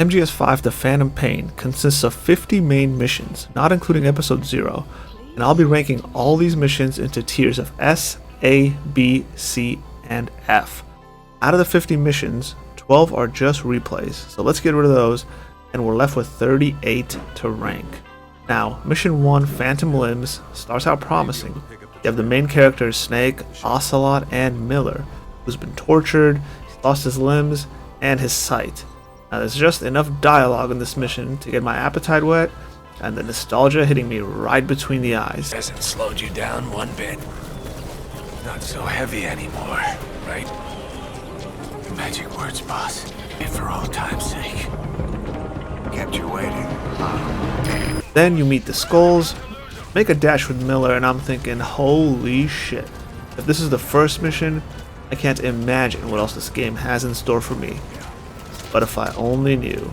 MGS5 The Phantom Pain consists of 50 main missions, not including Episode 0, and I'll be ranking all these missions into tiers of S, A, B, C, and F. Out of the 50 missions, 12 are just replays, so let's get rid of those, and we're left with 38 to rank. Now, Mission 1, Phantom Limbs, starts out promising. You have the main characters Snake, Ocelot, and Miller, who's been tortured, he's lost his limbs, and his sight. Now there's just enough dialogue in this mission to get my appetite wet, and the nostalgia hitting me right between the eyes. Hasn't slowed you down one bit. Not so heavy anymore, right? Magic words, boss. And for old time's sake. Kept you waiting. Then you meet the Skulls, make a dash with Miller, and I'm thinking, holy shit. If this is the first mission, I can't imagine what else this game has in store for me. But if I only knew.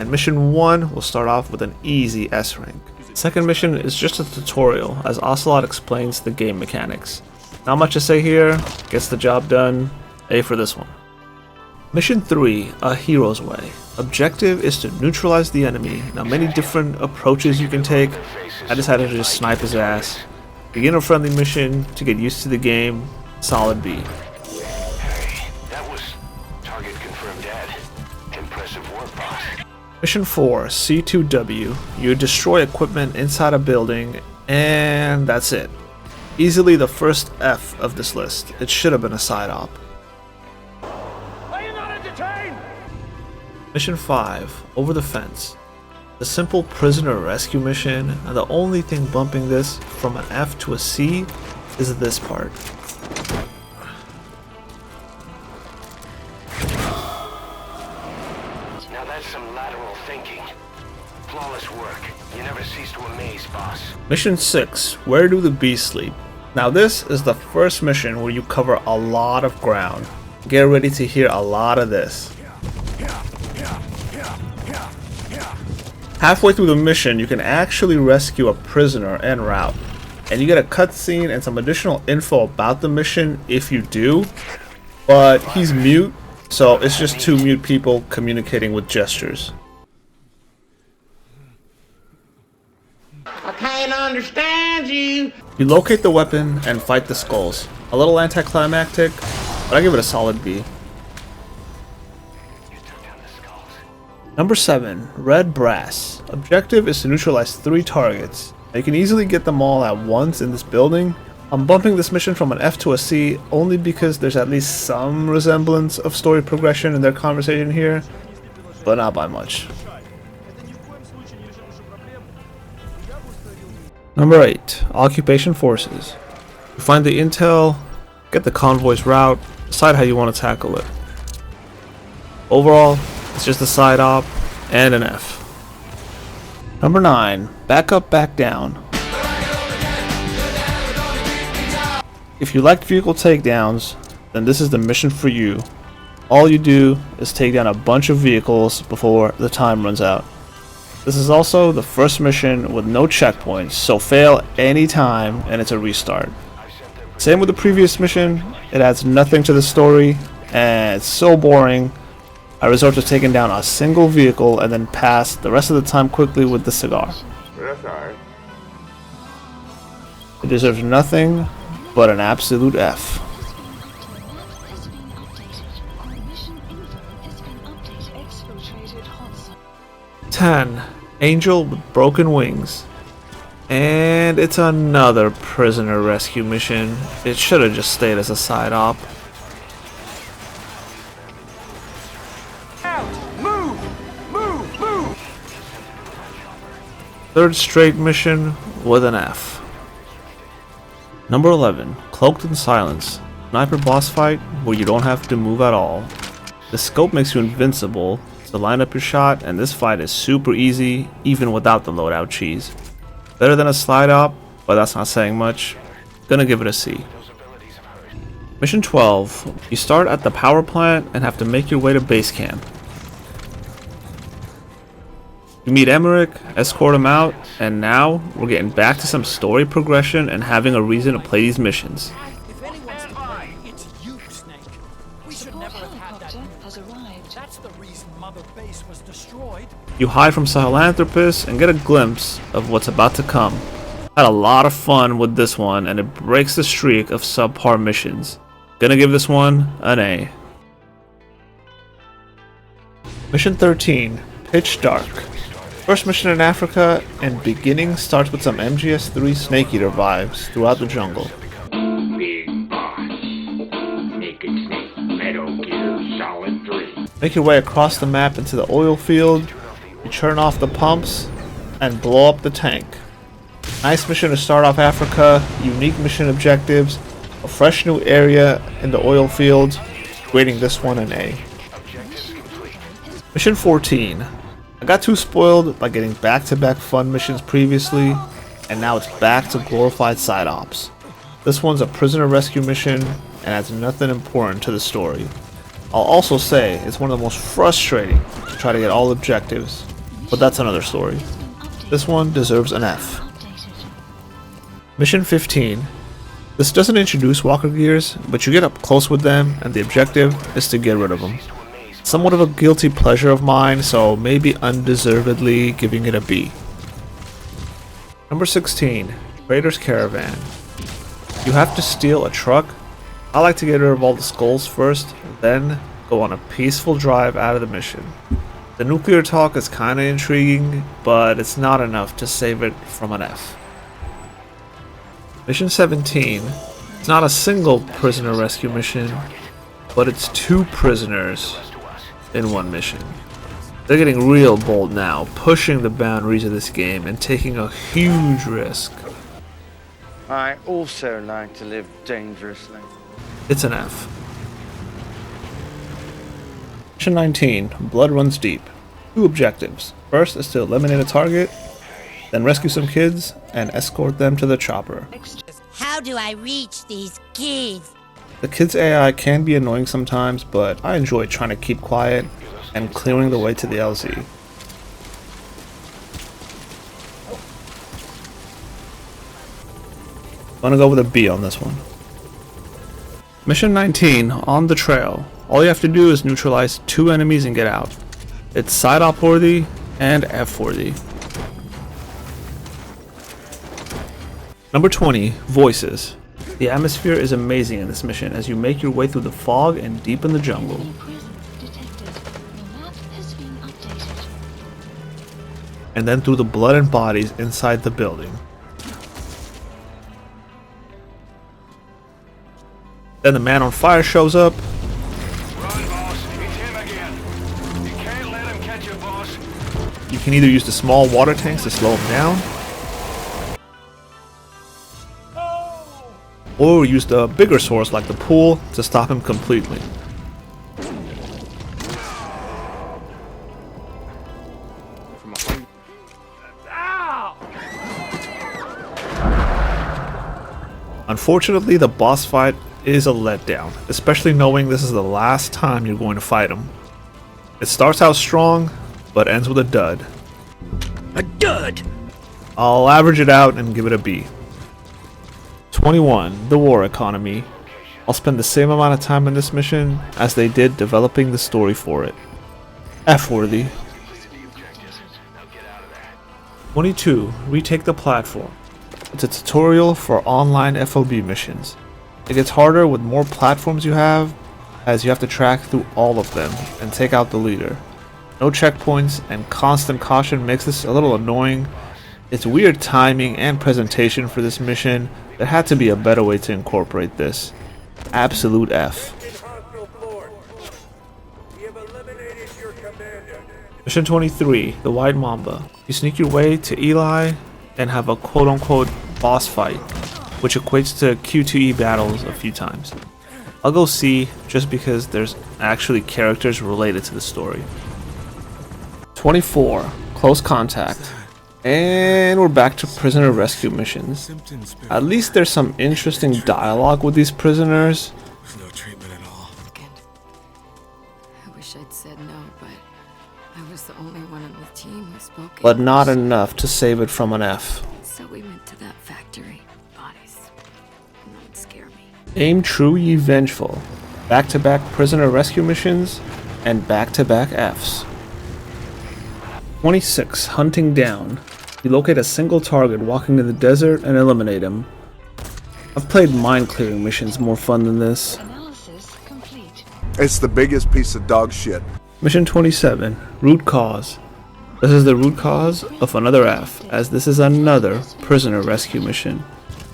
And Mission 1 will start off with an easy S rank. Second mission is just a tutorial, as Ocelot explains the game mechanics. Not much to say here, gets the job done, A for this one. Mission 3, A Hero's Way. Objective is to neutralize the enemy. Now many different approaches you can take, I decided to just snipe his ass. Beginner friendly mission to get used to the game, solid B. Hey, that was target confirmed dead. Impressive work, boss. Mission 4, C2W. You destroy equipment inside a building, and that's it. Easily the first F of this list. It should have been a side op. Are you not entertained? Mission 5, Over the Fence. The simple prisoner rescue mission, and the only thing bumping this from an F to a C is this part. Now that's some lateral thinking. Flawless work. You never cease to amaze, boss. Mission 6, Where Do the Bees Sleep? Now this is the first mission where you cover a lot of ground. Get ready to hear a lot of this. Halfway through the mission, you can actually rescue a prisoner en route. And you get a cutscene and some additional info about the mission if you do. But he's mute, so it's just two mute people communicating with gestures. I can't understand you. You locate the weapon and fight the Skulls. A little anticlimactic, but I give it a solid B. Number 7, Red Brass. Objective is to neutralize 3 targets. Now you can easily get them all at once in this building. I'm bumping this mission from an F to a C only because there's at least some resemblance of story progression in their conversation here, but not by much. Number 8, Occupation Forces. You find the intel, get the convoy's route, decide how you want to tackle it. Overall, it's just a side op and an F. Number 9, Back Up, Back Down. If you liked vehicle takedowns, then this is the mission for you. All you do is take down a bunch of vehicles before the time runs out. This is also the first mission with no checkpoints, so fail any time and it's a restart. Same with the previous mission, it adds nothing to the story and it's so boring. I resort to taking down a single vehicle and then pass the rest of the time quickly with the cigar. That's alright. It deserves nothing but an absolute F. 10, Angel with Broken Wings. And it's another prisoner rescue mission. It should have just stayed as a side op. Third straight mission with an F. Number 11, Cloaked in Silence. Sniper boss fight where you don't have to move at all. The scope makes you invincible, so line up your shot, and this fight is super easy even without the loadout cheese. Better than a slide op, but that's not saying much. Gonna give it a C. Mission 12, you start at the power plant and have to make your way to base camp. You meet Emmerich, escort him out, and now we're getting back to some story progression and having a reason to play these missions. If anyone's to blame, it's you, Snake. We should never have had that. Has arrived. That's the reason Mother Base was destroyed. You hide from Sahelanthropus and get a glimpse of what's about to come. Had a lot of fun with this one, and it breaks the streak of subpar missions. Gonna give this one an A. Mission 13, Pitch Dark. First mission in Africa, and beginning starts with some MGS3 Snake Eater vibes throughout the jungle. Big boss. Naked Snake. Metal Gear Solid 3. Make your way across the map into the oil field. You turn off the pumps and blow up the tank. Nice mission to start off Africa, unique mission objectives, a fresh new area in the oil fields, rating this one an A. Mission 14. I got too spoiled by getting back-to-back fun missions previously, and now it's back to glorified side ops. This one's a prisoner rescue mission and adds nothing important to the story. I'll also say it's one of the most frustrating to try to get all objectives, but that's another story. This one deserves an F. Mission 15. This doesn't introduce walker gears, but you get up close with them and the objective is to get rid of them. Somewhat of a guilty pleasure of mine, so maybe undeservedly giving it a B. Number 16. Raiders Caravan. You have to steal a truck. I like to get rid of all the skulls first, then go on a peaceful drive out of the mission. The nuclear talk is kinda intriguing, but it's not enough to save it from an F. Mission 17. It's not a single prisoner rescue mission, but it's 2 prisoners in one mission. They're getting real bold now, pushing the boundaries of this game and taking a huge risk. I also like to live dangerously. It's an F. Mission 19, Blood Runs Deep. 2 objectives. First is to eliminate a target, then rescue some kids and escort them to the chopper. How do I reach these kids? The kids' AI can be annoying sometimes, but I enjoy trying to keep quiet and clearing the way to the LZ. I'm gonna go with a B on this one. Mission 19, On the Trail. All you have to do is neutralize 2 enemies and get out. It's side op worthy and F worthy. Number 20, Voices. The atmosphere is amazing in this mission as you make your way through the fog and deep in the jungle. And then through the blood and bodies inside the building. Then the man on fire shows up. Run, boss. It's him again. You can't let him catch you, boss. You can either use the small water tanks to slow him down, or use the bigger source like the pool to stop him completely. Unfortunately, the boss fight is a letdown, especially knowing this is the last time you're going to fight him. It starts out strong, but ends with a dud. A dud! I'll average it out and give it a B. 21. The War Economy. I'll spend the same amount of time in this mission as they did developing the story for it. F worthy. 22. Retake the Platform. It's a tutorial for online FOB missions. It gets harder with more platforms you have, as you have to track through all of them and take out the leader. No checkpoints and constant caution makes this a little annoying. It's weird timing and presentation for this mission. There had to be a better way to incorporate this. Absolute F. Mission 23, The White Mamba. You sneak your way to Eli and have a quote-unquote boss fight, which equates to Q2E battles a few times. I'll go C just because there's actually characters related to the story. 24, Close Contact. And we're back to prisoner rescue missions. At least there's some interesting dialogue with these prisoners. No treatment at all. I wish I'd said no, but I was the only one on the team who spoke. But not enough to save it from an F. So we went to that factory. Bodies. Don't scare me. Aim true, ye vengeful. Back-to-back prisoner rescue missions and back-to-back Fs. 26. Hunting down. You locate a single target walking in the desert and eliminate him. I've played mine clearing missions more fun than this. Analysis complete. It's the biggest piece of dog shit. Mission 27. Root cause. This is the root cause of another F, as this is another prisoner rescue mission.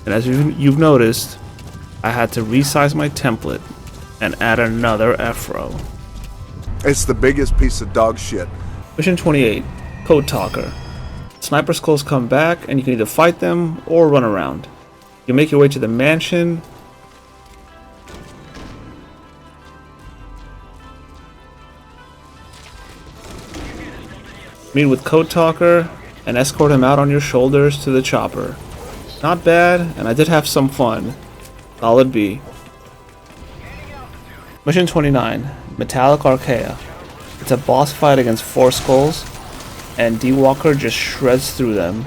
And as you've noticed, I had to resize my template and add another F row. It's the biggest piece of dog shit. Mission 28. Code Talker. Sniper skulls come back and you can either fight them or run around. You make your way to the mansion. Meet with Code Talker and escort him out on your shoulders to the chopper. Not bad, and I did have some fun. Solid B. Mission 29. Metallic Archaea. It's a boss fight against 4 skulls, and D-Walker just shreds through them.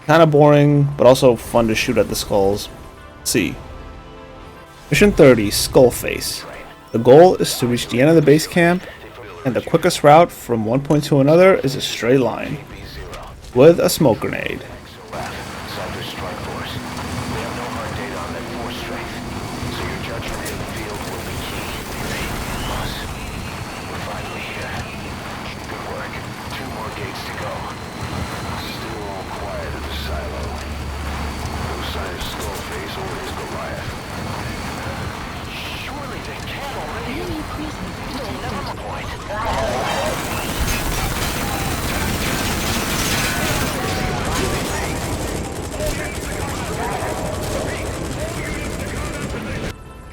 Kinda boring, but also fun to shoot at the skulls. C. Mission 30, Skullface. The goal is to reach the end of the base camp, and the quickest route from one point to another is a straight line, with a smoke grenade.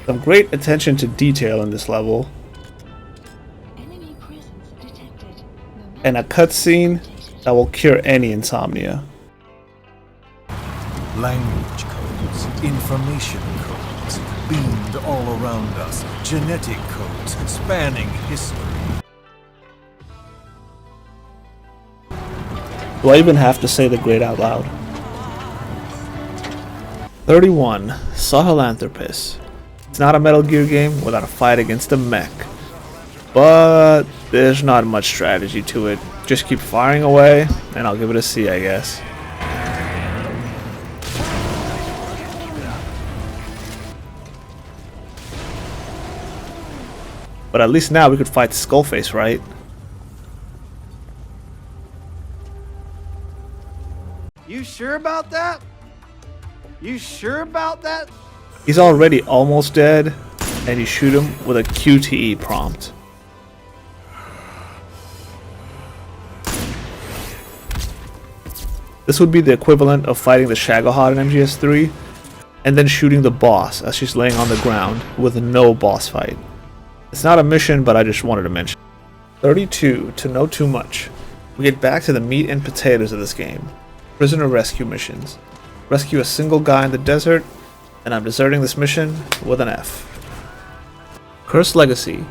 Some great attention to detail in this level, Enemy presence detected. and a cutscene that will cure any insomnia. Language codes, information codes, beamed all around us, genetic codes spanning history. Do I even have to say the great out loud? 31. Sahelanthropus. It's not a Metal Gear game without a fight against a mech. But there's not much strategy to it. Just keep firing away, and I'll give it a C, I guess. But at least now we could fight Skullface, right? You sure about that? You sure about that? He's already almost dead, and you shoot him with a QTE prompt. This would be the equivalent of fighting the Shagohod in MGS3, and then shooting the boss as she's laying on the ground with no boss fight. It's not a mission, but I just wanted to mention. 32. To know too much. We get back to the meat and potatoes of this game. Prisoner rescue missions. Rescue a single guy in the desert, and I'm deserting this mission with an F. Cursed Legacy.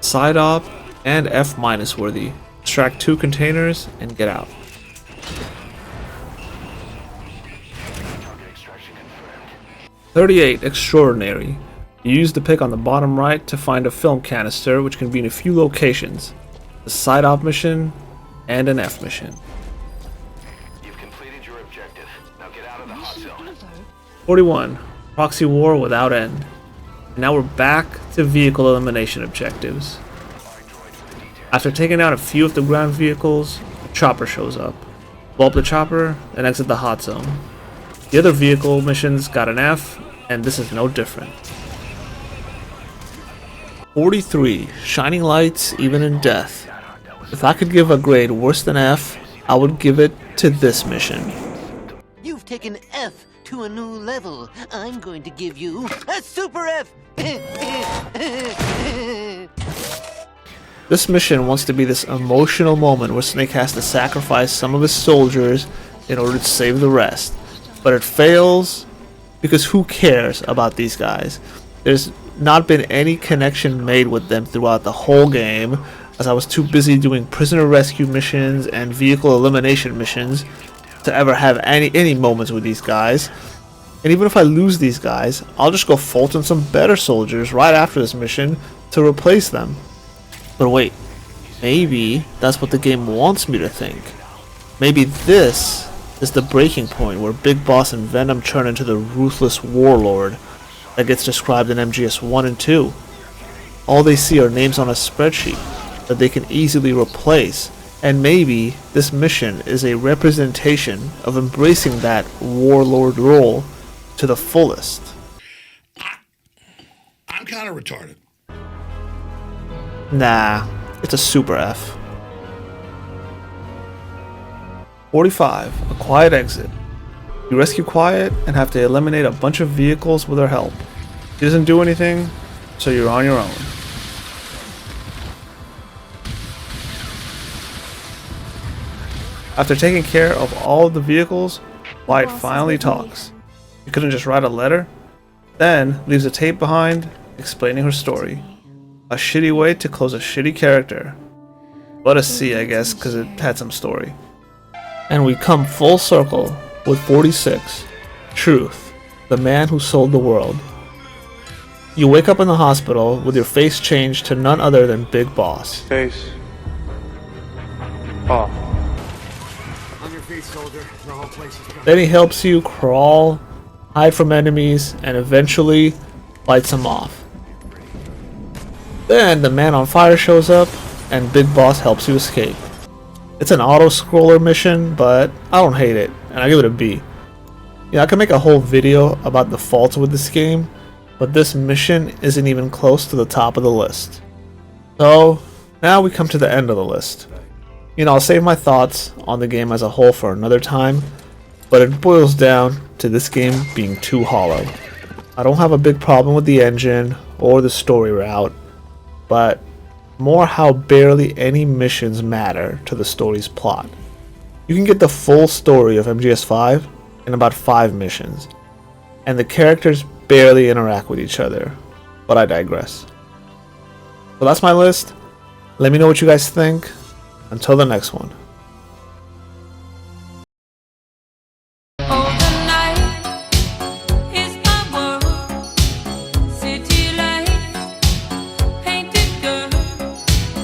Side op and F- worthy. Extract 2 containers and get out. 38. Extraordinary. You use the pick on the bottom right to find a film canister, which can be in a few locations. A side op mission and an F mission. You've completed your objective. Now get out of the hot zone. 41. Proxy war without end. Now we're back to vehicle elimination objectives. After taking out a few of the ground vehicles, a chopper shows up. Blow up the chopper and exit the hot zone. The other vehicle missions got an F, and this is no different. 43. Shining lights even in death. If I could give a grade worse than F, I would give it to this mission. You've taken F to a new level. I'm going to give you a super F. This mission wants to be this emotional moment where Snake has to sacrifice some of his soldiers in order to save the rest. But it fails because who cares about these guys? There's not been any connection made with them throughout the whole game, as I was too busy doing prisoner rescue missions and vehicle elimination missions to ever have any moments with these guys. And even if I lose these guys, I'll just go Fulton some better soldiers right after this mission to replace them. But wait, maybe that's what the game wants me to think. Maybe this is the breaking point where Big Boss and Venom turn into the ruthless warlord that gets described in MGS 1 and 2. All they see are names on a spreadsheet that they can easily replace, and maybe this mission is a representation of embracing that warlord role to the fullest. I'm kind of retarded. Nah, it's a super F. 45. A quiet exit. You rescue Quiet and have to eliminate a bunch of vehicles with her help. She doesn't do anything, so you're on your own. After taking care of all of the vehicles, Quiet finally talks. She couldn't just write a letter? Then leaves a tape behind explaining her story. A shitty way to close a shitty character. But a C, I guess, because it had some story. And we come full circle with 46. Truth, the man who sold the world. You wake up in the hospital with your face changed to none other than Big Boss. Face off. On your feet, soldier. The whole place is coming. Then he helps you crawl, hide from enemies, and eventually lights them off. Then the man on fire shows up, and Big Boss helps you escape. It's an auto-scroller mission, but I don't hate it, and I give it a B. Yeah, I could make a whole video about the faults with this game, but this mission isn't even close to the top of the list. So, now we come to the end of the list. You know, I'll save my thoughts on the game as a whole for another time, but it boils down to this game being too hollow. I don't have a big problem with the engine or the story route, but more how barely any missions matter to the story's plot. You can get the full story of MGS5 in about 5 missions, and the characters barely interact with each other, but I digress. So that's my list. Let me know what you guys think. Until the next one.